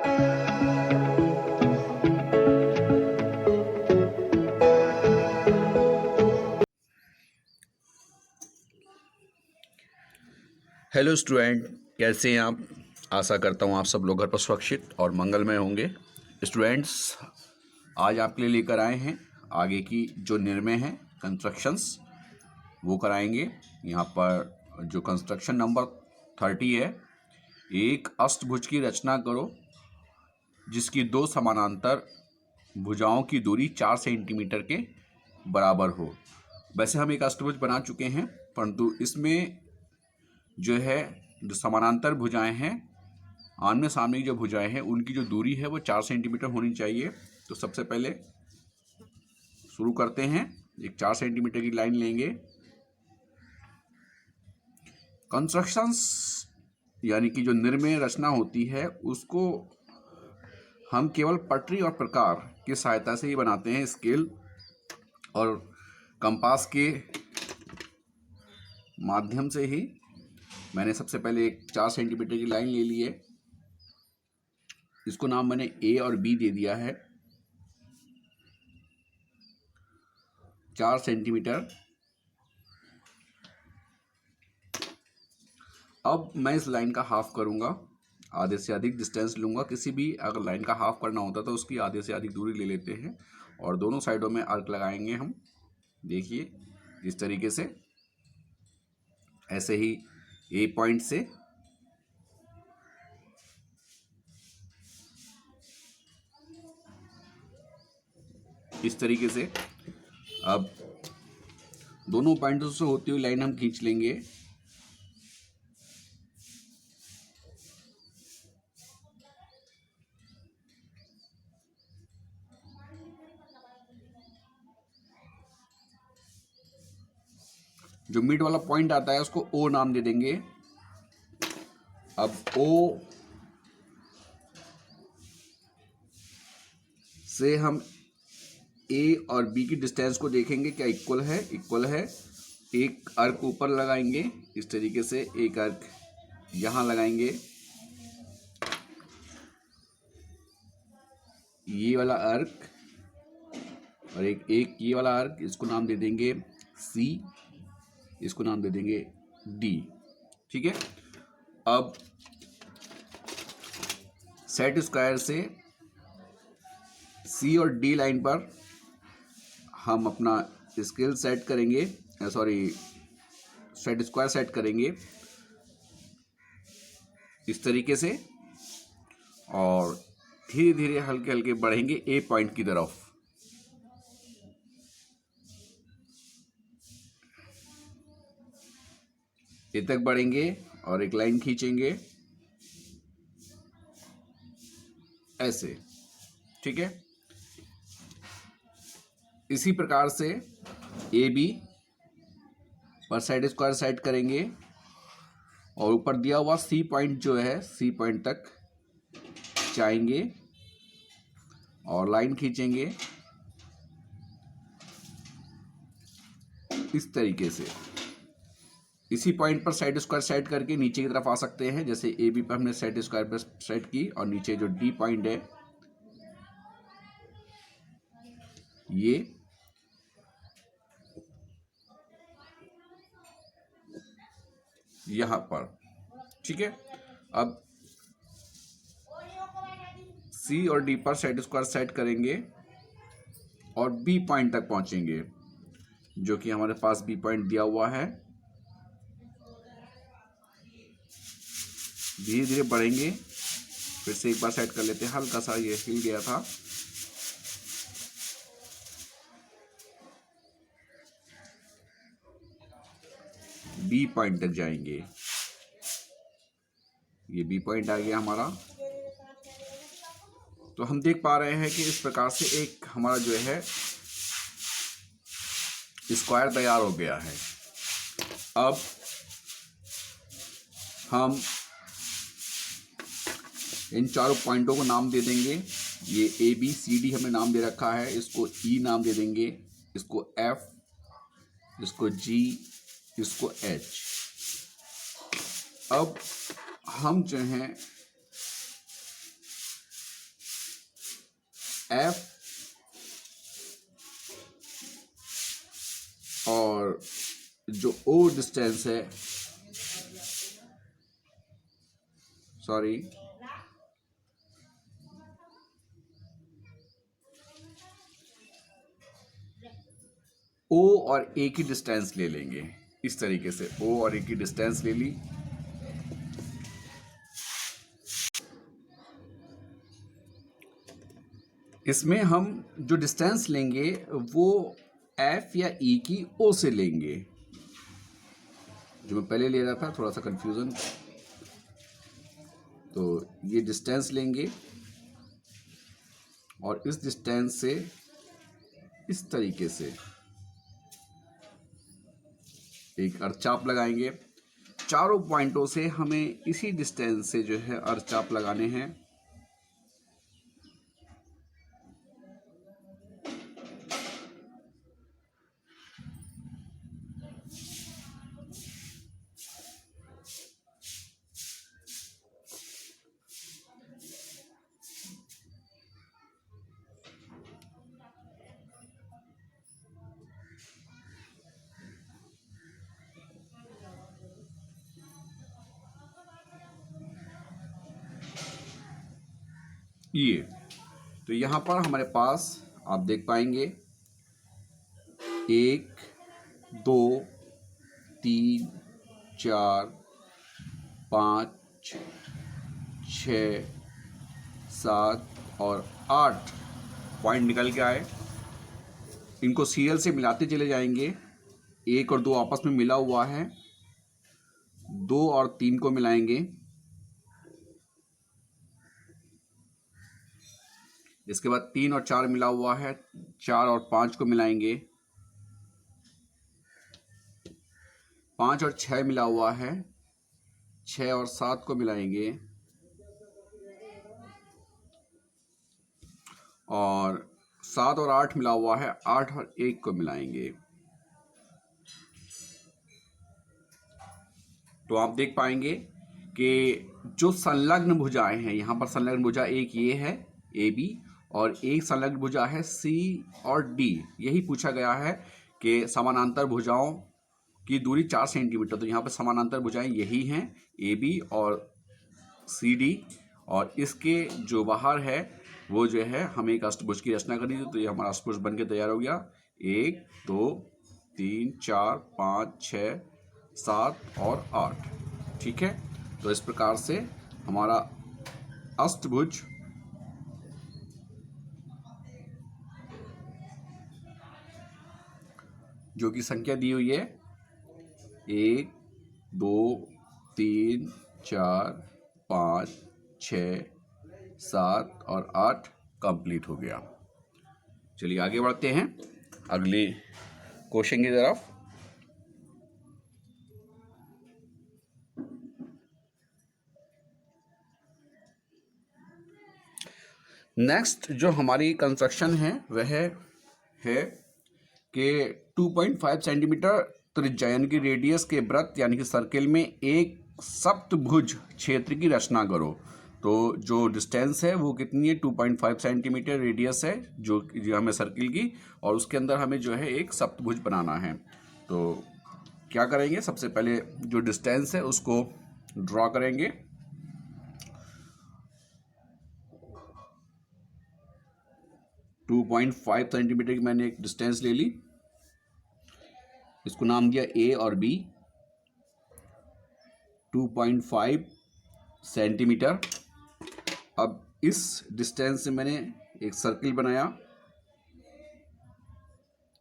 Hello student, कैसे हैं आप। आशा करता हूँ आप सब लोग घर पर सुरक्षित और मंगलमय होंगे। स्टूडेंट्स, आज आपके लिए लेकर आए हैं आगे की जो निर्णय हैं कंस्ट्रक्शंस, वो कराएंगे। यहाँ पर जो कंस्ट्रक्शन नंबर 30 है, एक अष्टभुज की रचना करो जिसकी दो समानांतर भुजाओं की दूरी 4 सेंटीमीटर के बराबर हो। वैसे हम एक अष्टभुज बना चुके हैं, परंतु इसमें जो समानांतर भुजाएं हैं, आमने सामने की जो भुजाएं हैं, उनकी जो दूरी है वो 4 सेंटीमीटर होनी चाहिए। तो सबसे पहले शुरू करते हैं। एक 4 सेंटीमीटर की लाइन लेंगे। कंस्ट्रक्शंस यानी कि जो निर्मेय रचना होती है, उसको हम केवल पटरी और प्रकार की सहायता से ही बनाते हैं। स्केल और कंपास के माध्यम से ही। मैंने सबसे पहले एक 4 सेंटीमीटर की लाइन ले ली है। इसको नाम मैंने ए और बी दे दिया है। 4 सेंटीमीटर। अब मैं इस लाइन का हाफ करूंगा, आधे से अधिक डिस्टेंस लूंगा। किसी भी अगर लाइन का हाफ करना होता तो उसकी आधे से अधिक दूरी ले लेते हैं और दोनों साइडों में आर्क लगाएंगे हम। देखिए इस तरीके से, ऐसे ही ए पॉइंट से इस तरीके से। अब दोनों पॉइंटों से होती हुई लाइन हम खींच लेंगे। जो मिड वाला पॉइंट आता है उसको ओ नाम दे देंगे। अब ओ से हम ए और बी की डिस्टेंस को देखेंगे, क्या इक्वल है। इक्वल है। एक अर्क ऊपर लगाएंगे इस तरीके से, एक अर्क यहाँ लगाएंगे, ये वाला अर्क, और एक ये वाला अर्क। इसको नाम दे देंगे सी, इसको नाम दे देंगे डी। ठीक है। अब सेट स्क्वायर से सी और डी लाइन पर हम अपना स्केल सेट करेंगे, सेट स्क्वायर सेट करेंगे इस तरीके से, और धीरे धीरे हल्के हल्के बढ़ेंगे ए पॉइंट की तरफ। ए तक बढ़ेंगे और एक लाइन खींचेंगे ऐसे। ठीक है। इसी प्रकार से ए बी पर साइड स्क्वायर सेट करेंगे और ऊपर दिया हुआ सी पॉइंट जो है, सी पॉइंट तक जाएंगे और लाइन खींचेंगे इस तरीके से। इसी पॉइंट पर साइड स्क्वायर सेट करके नीचे की तरफ आ सकते हैं। जैसे ए बी पर हमने साइड स्क्वायर पर सेट की और नीचे जो डी पॉइंट है ये यहां पर। ठीक है। अब सी और डी पर साइड स्क्वायर सेट करेंगे और बी पॉइंट तक पहुंचेंगे, जो कि हमारे पास बी पॉइंट दिया हुआ है। धीरे धीरे बढ़ेंगे। फिर से एक बार सेट कर लेते हैं। हल्का सा ये हिल गया था। बी पॉइंट तक जाएंगे। ये बी पॉइंट आ गया हमारा। तो हम देख पा रहे हैं कि इस प्रकार से एक हमारा जो है स्क्वायर तैयार हो गया है। अब हम इन चारों पॉइंटों को नाम दे देंगे। ये ए बी सी डी हमने नाम दे रखा है, इसको ई नाम दे देंगे, इसको एफ, इसको जी, इसको एच। अब हम जो हैं एफ और जो ओ डिस्टेंस है, सॉरी, ओ और ए की डिस्टेंस ले लेंगे। इस तरीके से ओ और ए की डिस्टेंस ले ली। इसमें हम जो डिस्टेंस लेंगे वो एफ या ई की ओ से लेंगे। जो मैं पहले ले रहा था थोड़ा सा कंफ्यूजन, तो ये डिस्टेंस लेंगे और इस डिस्टेंस से इस तरीके से एक अर्धचाप लगाएंगे। चारों पॉइंटों से हमें इसी डिस्टेंस से जो है अर्धचाप लगाने हैं। ये तो यहाँ पर हमारे पास आप देख पाएंगे 1 2 3 4 5 6 7 और 8 पॉइंट निकल के आए। इनको सीरियल से मिलाते चले जाएंगे। 1 और 2 आपस में मिला हुआ है, 2 और 3 को मिलाएंगे, इसके बाद 3 और 4 मिला हुआ है, 4 और 5 को मिलाएंगे, 5 और 6 मिला हुआ है, 6 और 7 को मिलाएंगे और 7 और 8 मिला हुआ है, 8 और 1 को मिलाएंगे। तो आप देख पाएंगे कि जो संलग्न भुजाएं हैं, यहाँ पर संलग्न भुजा एक ये है ए बी और एक संलग्न भुजा है सी और डी। यही पूछा गया है कि समानांतर भुजाओं की दूरी 4 सेंटीमीटर। तो यहाँ पर समानांतर भुजाएं यही हैं ए बी और सी डी, और इसके जो बाहर है वो जो है हमें एक अष्टभुज की रचना करनी थी। तो ये हमारा अष्टभुज बन के तैयार हो गया। 1 2 3 4 5 6 7 और 8। ठीक है, तो इस प्रकार से हमारा अष्टभुज जो कि संख्या दी हुई है 1 2 3 4 5 6 7 और 8 कंप्लीट हो गया। चलिए आगे बढ़ते हैं अगले क्वेश्चन की तरफ। नेक्स्ट जो हमारी कंस्ट्रक्शन है वह है कि 2.5 सेंटीमीटर त्रिज्या यानी कि रेडियस के वृत्त यानी कि सर्किल में एक सप्तभुज क्षेत्र की रचना करो। तो जो डिस्टेंस है वो कितनी है, 2.5 सेंटीमीटर रेडियस है जो हमें सर्किल की, और उसके अंदर हमें जो है एक सप्तभुज बनाना है। तो क्या करेंगे, सबसे पहले जो डिस्टेंस है उसको ड्रॉ करेंगे। टू 2.5 सेंटीमीटर की मैंने एक डिस्टेंस ले ली, इसको नाम दिया ए और बी। 2.5 सेंटीमीटर। अब इस डिस्टेंस से मैंने एक सर्किल बनाया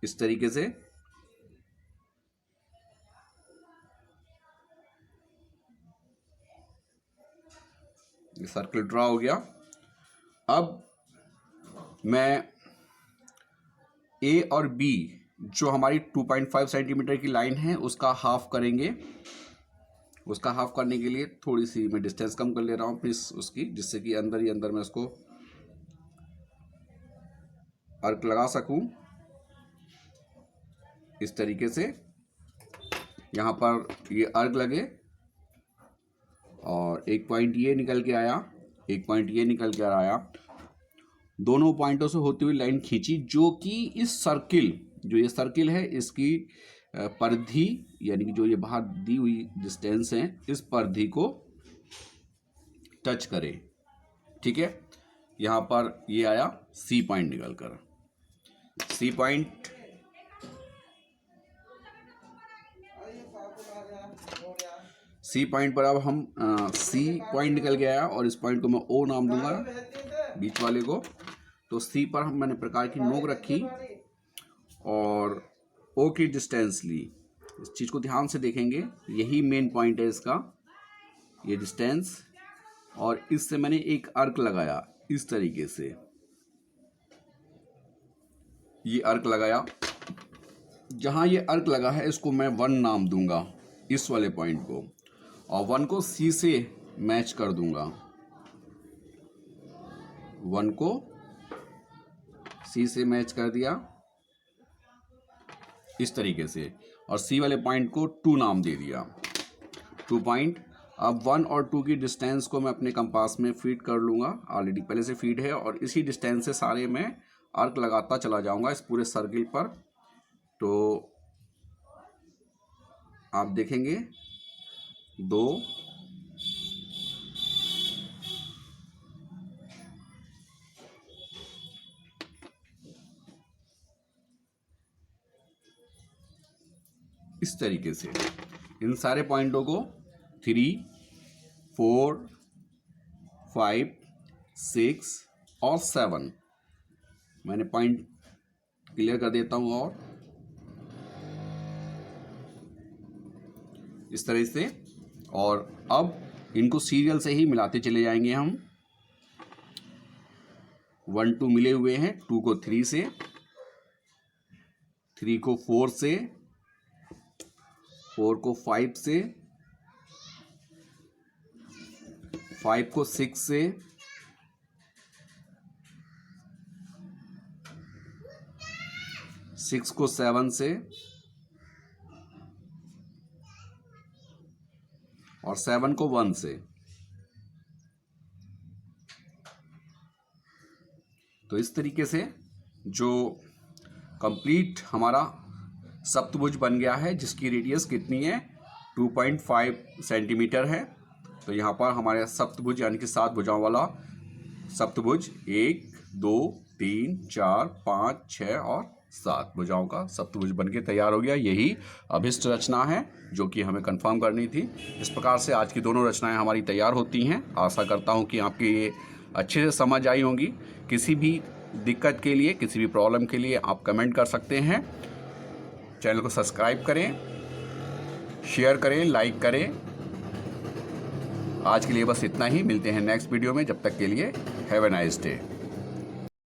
इस तरीके से। ये सर्किल ड्रॉ हो गया। अब मैं ए और बी जो हमारी 2.5 सेंटीमीटर की लाइन है उसका हाफ करेंगे। उसका हाफ करने के लिए थोड़ी सी मैं डिस्टेंस कम कर ले रहा हूँ अपनी उसकी, जिससे कि अंदर ही अंदर मैं उसको अर्क लगा सकूं इस तरीके से। यहाँ पर ये अर्क लगे और एक पॉइंट ये निकल के आया, एक पॉइंट ये निकल के आया। दोनों पॉइंटों से होती हुई लाइन खींची जो कि इस सर्किल, जो ये सर्किल है इसकी परिधि यानी कि जो ये बाहर दी हुई डिस्टेंस है इस परिधि को टच करे। ठीक है, यहाँ पर ये आया सी पॉइंट निकल कर। सी पॉइंट पर अब हम सी पॉइंट निकल के आया और इस पॉइंट को मैं ओ नाम दूंगा, बीच वाले को। तो सी पर मैंने प्रकार की नोक रखी और ओ की डिस्टेंस ली। इस चीज़ को ध्यान से देखेंगे, यही मेन पॉइंट है इसका, ये डिस्टेंस। और इससे मैंने एक अर्क लगाया इस तरीके से, ये अर्क लगाया। जहाँ ये अर्क लगा है इसको मैं 1 नाम दूंगा, इस वाले पॉइंट को, और 1 को सी से मैच कर दूंगा। 1 को सी से मैच कर दिया इस तरीके से, और सी वाले पॉइंट को 2 नाम दे दिया, 2 पॉइंट। अब 1 और 2 की डिस्टेंस को मैं अपने कंपास में फीड कर लूँगा, ऑलरेडी पहले से फीड है, और इसी डिस्टेंस से सारे मैं आर्क लगाता चला जाऊँगा इस पूरे सर्किल पर। तो आप देखेंगे 2, इस तरीके से इन सारे पॉइंटों को 3, 4, 5, 6 और 7 मैंने पॉइंट क्लियर कर देता हूँ, और इस तरह से। और अब इनको सीरियल से ही मिलाते चले जाएंगे हम। 1, 2 मिले हुए हैं, 2 को 3 से, 3 को 4 से, 4 को 5 से, 5 को 6 से, 6 को 7 से, और 7 को 1 से। तो इस तरीके से जो कंप्लीट हमारा सप्तभुज बन गया है, जिसकी रेडियस कितनी है 2.5 सेंटीमीटर है। तो यहाँ पर हमारे सप्तभुज यानी कि 7 भुजाओं वाला सप्तभुज 1, 2, 3, 4, 5, 6 और 7 भुजाओं का सप्तभुज बनके तैयार हो गया। यही अभिष्ट रचना है जो कि हमें कंफर्म करनी थी। इस प्रकार से आज की दोनों रचनाएं हमारी तैयार होती हैं। आशा करता हूं कि आपके ये अच्छे से समझ आई होंगी। किसी भी दिक्कत के लिए, किसी भी प्रॉब्लम के लिए आप कमेंट कर सकते हैं। चैनल को सब्सक्राइब करें, शेयर करें, लाइक करें। आज के लिए बस इतना ही। मिलते हैं नेक्स्ट वीडियो में। जब तक के लिए हैव ए नाइस डे।